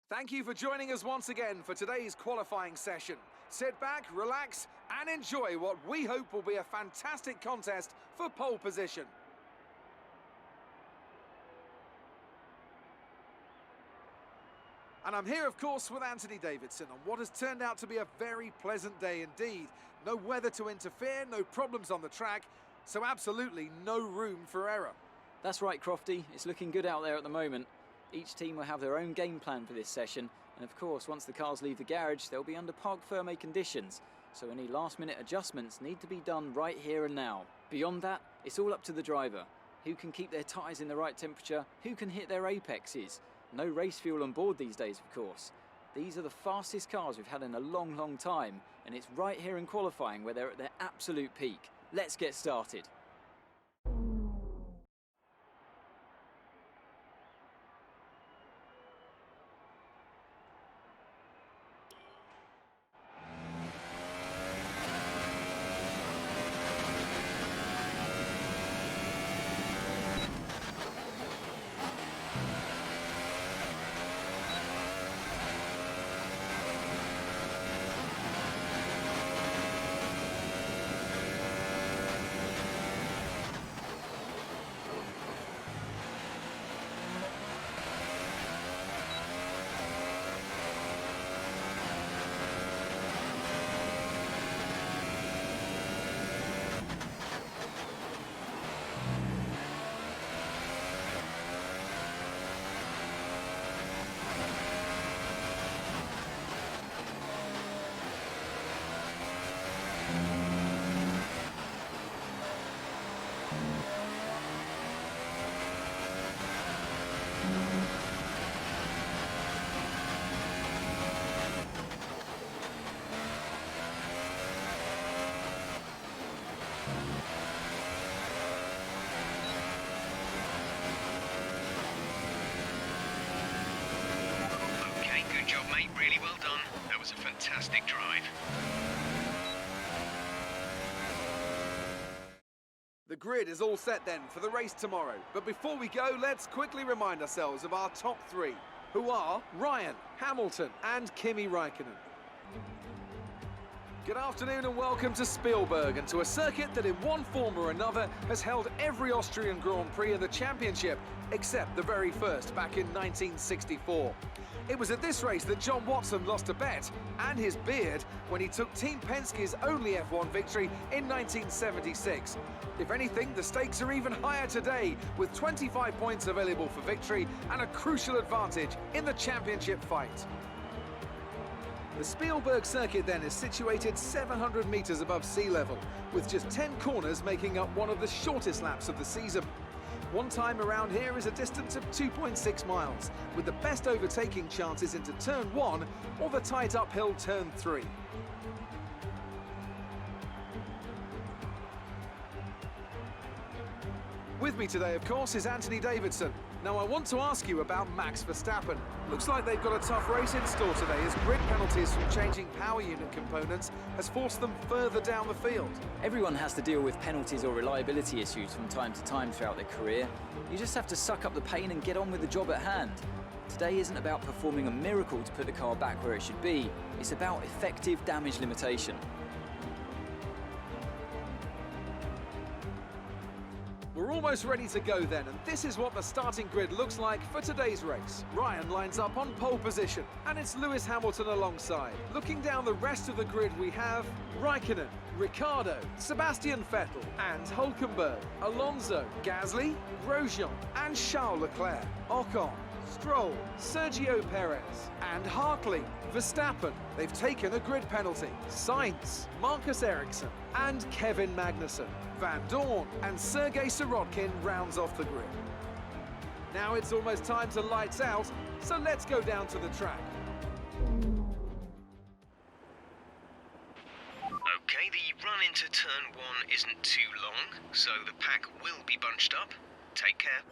Thank you for joining us once again for today's qualifying session. Sit back, relax, and enjoy what we hope will be a fantastic contest for pole position. And I'm here, of course, with Anthony Davidson on what has turned out to be a very pleasant day indeed. No weather to interfere, no problems on the track, so absolutely no room for error. That's right, Crofty. It's looking good out there at the moment. Each team will have their own game plan for this session, and of course, once the cars leave the garage, they'll be under parc fermé conditions, so any last-minute adjustments need to be done right here and now. Beyond that, it's all up to the driver. Who can keep their tyres in the right temperature, who can hit their apexes. No race fuel on board these days, of course. These are the fastest cars we've had in a long, long time, and it's right here in qualifying where they're at their absolute peak. Let's get started. Good job, mate. Really well done. That was a fantastic drive. The grid is all set then for the race tomorrow. But before we go, let's quickly remind ourselves of our top three, who are Ryan, Hamilton and Kimi Räikkönen. Good afternoon and welcome to Spielberg, and to a circuit that in one form or another has held every Austrian Grand Prix in the championship, except the very first back in 1964. It was at this race that John Watson lost a bet and his beard when he took Team Penske's only F1 victory in 1976. If anything, the stakes are even higher today, with 25 points available for victory and a crucial advantage in the championship fight. The Spielberg circuit then is situated 700 metres above sea level, with just 10 corners making up one of the shortest laps of the season. One time around here is a distance of 2.6 miles, with the best overtaking chances into turn 1 or the tight uphill turn 3. With me today, of course, is Anthony Davidson. Now, I want to ask you about Max Verstappen. Looks like they've got a tough race in store today, as grid penalties from changing power unit components has forced them further down the field. Everyone has to deal with penalties or reliability issues from time to time throughout their career. You just have to suck up the pain and get on with the job at hand. Today isn't about performing a miracle to put the car back where it should be. It's about effective damage limitation. We're almost ready to go then, and this is what the starting grid looks like for today's race. Ryan lines up on pole position, and it's Lewis Hamilton alongside. Looking down the rest of the grid, we have Räikkönen, Ricciardo, Sebastian Vettel and Hülkenberg, Alonso, Gasly, Grosjean and Charles Leclerc, Ocon, Stroll, Sergio Perez and Hartley. Verstappen, they've taken a grid penalty. Sainz, Marcus Ericsson and Kevin Magnussen. Van Dorn and Sergei Sirotkin rounds off the grid. Now it's almost time to lights out, so let's go down to the track. Okay, the run into turn 1 isn't too long, so the pack will be bunched up. Take care.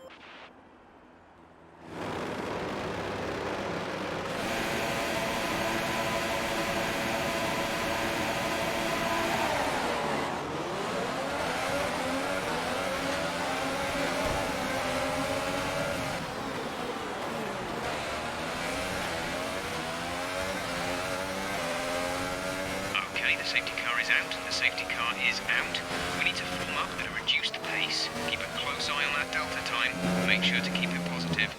The safety car is out. The safety car is out. We need to form up at a reduced pace. Keep a close eye on that delta time. Make sure to keep it positive.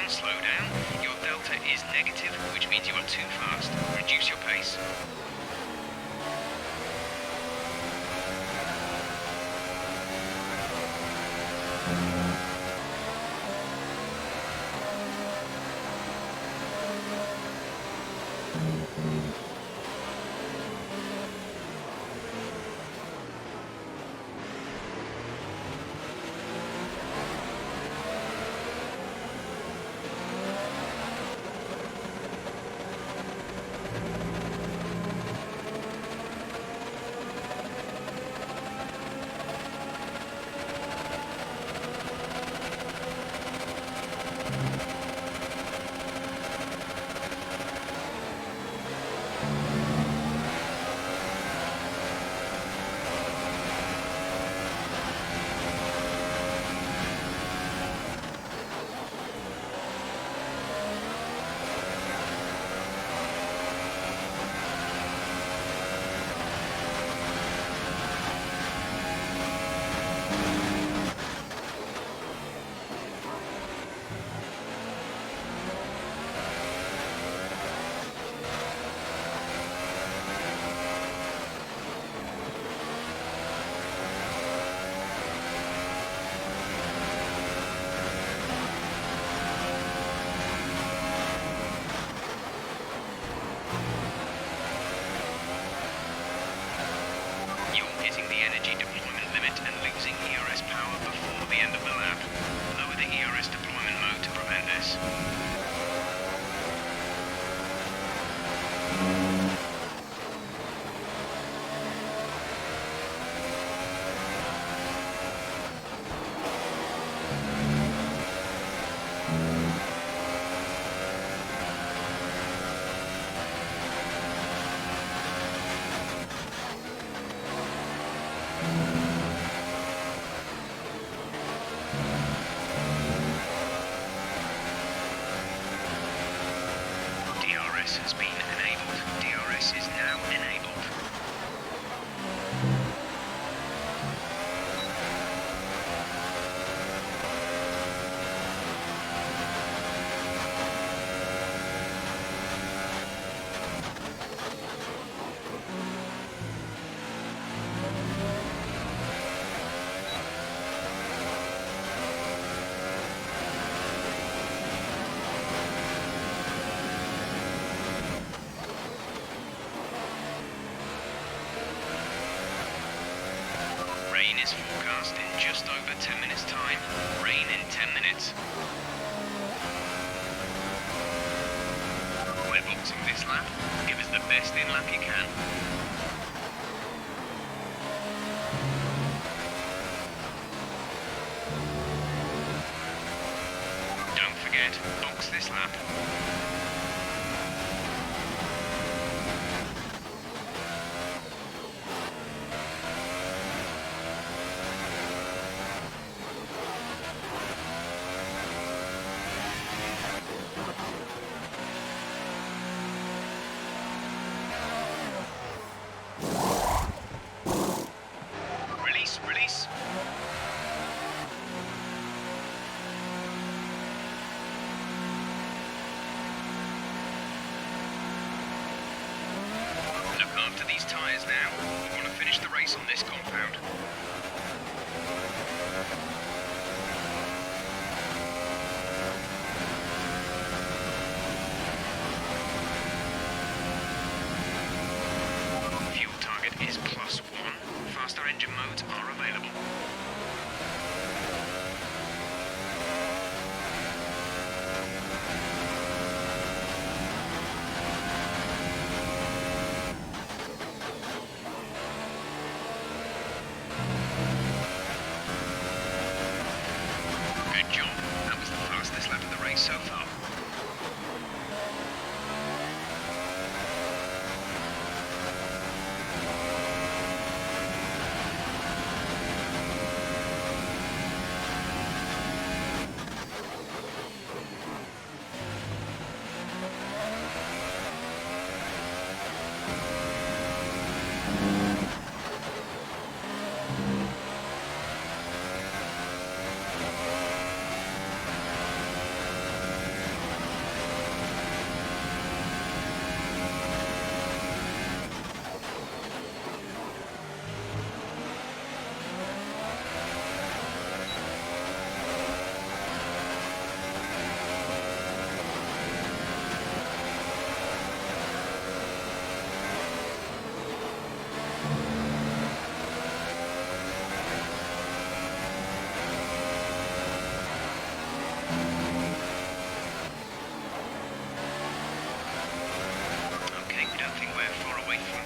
Slow down. Your delta is negative, which means you are too fast. Reduce your pace. Has been enabled. DRS is now enabled. Rain is forecast in just over 10 minutes' time. Rain in 10 minutes. We're boxing this lap. Give us the best in lap you can. Don't forget, box this lap. Release.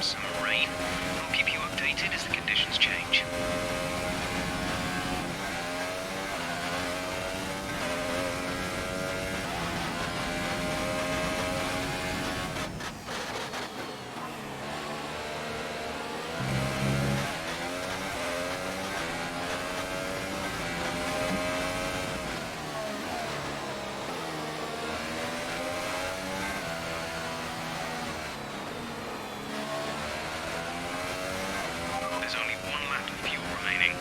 some rain. I'll keep you updated as the conditions change. There's only one lap of fuel remaining.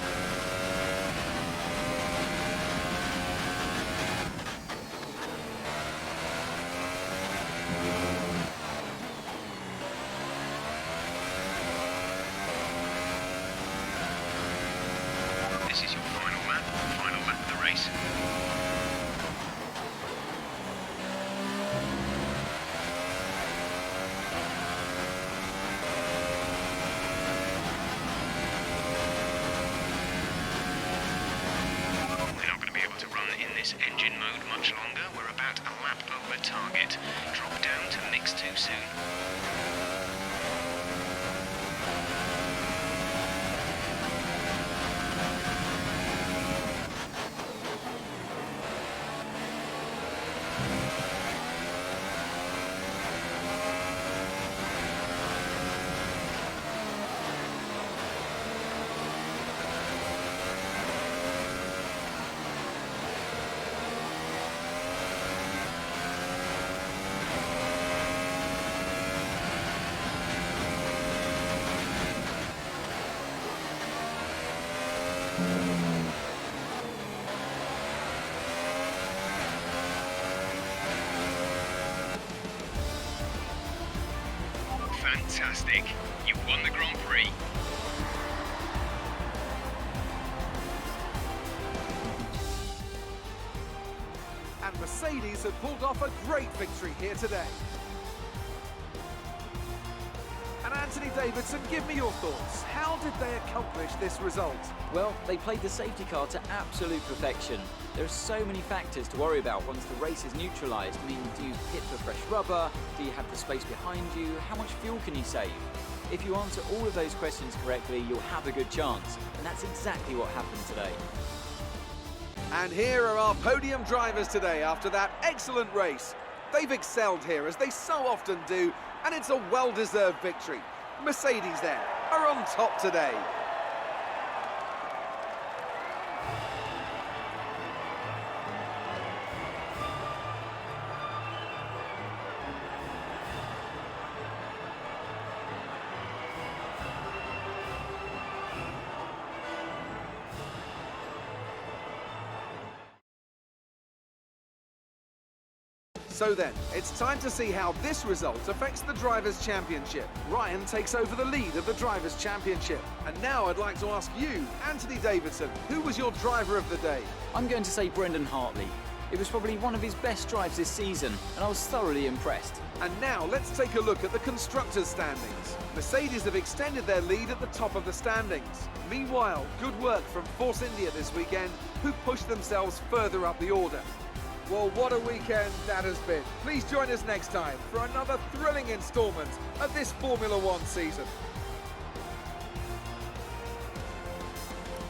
This is your final lap of the race. We're not going to be able to run in this engine mode much longer. We're about a lap over target. Drop down to mix too soon. Fantastic. You won the Grand Prix. And Mercedes have pulled off a great victory here today. And Anthony Davidson, give me your thoughts. How did they accomplish this result? Well, they played the safety car to absolute perfection. There are so many factors to worry about once the race is neutralised. I mean, do you pit for fresh rubber? Do you have the space behind you? How much fuel can you save? If you answer all of those questions correctly, you'll have a good chance. And that's exactly what happened today. And here are our podium drivers today after that excellent race. They've excelled here, as they so often do, and it's a well-deserved victory. Mercedes then are on top today. So then, it's time to see how this result affects the Drivers' Championship. Ryan takes over the lead of the Drivers' Championship. And now I'd like to ask you, Anthony Davidson, who was your driver of the day? I'm going to say Brendan Hartley. It was probably one of his best drives this season, and I was thoroughly impressed. And now let's take a look at the Constructors' standings. Mercedes have extended their lead at the top of the standings. Meanwhile, good work from Force India this weekend, who pushed themselves further up the order. Well, what a weekend that has been. Please join us next time for another thrilling instalment of this Formula One season.